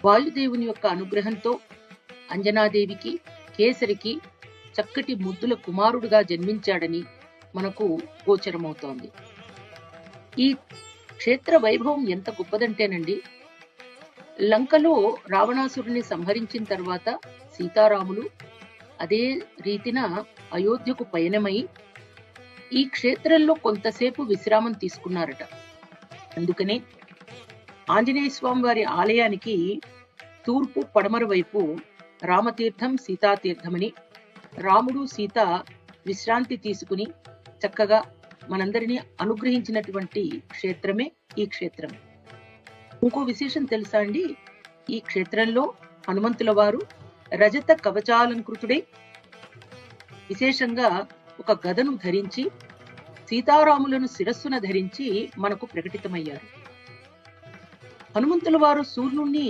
వాయుదేవుని యొక్క అనుగ్రహంతో అంజనాదేవికి, కేసరికి చక్కటి ముద్దుల కుమారుడుగా జన్మించాడని మనకు గోచరమవుతోంది. ఈ క్షేత్ర వైభవం ఎంత గొప్పదంటేనండి, లంకలో రావణాసురుని సంహరించిన తర్వాత సీతారాములు అదే రీతిన అయోధ్యకు పయనమై ఈ క్షేత్రంలో కొంతసేపు విశ్రామం తీసుకున్నారట. అందుకనే ఆంజనేయ స్వామి వారి ఆలయానికి తూర్పు పడమర వైపు రామతీర్థం, సీతాతీర్థమని, రాముడు సీత విశ్రాంతి తీసుకుని చక్కగా మనందరినీ అనుగ్రహించినటువంటి క్షేత్రమే ఈ క్షేత్రం. ఇంకో విశేషం తెలుసా అండి, ఈ క్షేత్రంలో హనుమంతుల వారు రజత కవచాలంకృతుడై విశేషంగా ఒక గదను ధరించి సీతారాములను శిరస్సున ధరించి మనకు ప్రకటితమయ్యారు. హనుమంతుల వారు సూర్యుణ్ణి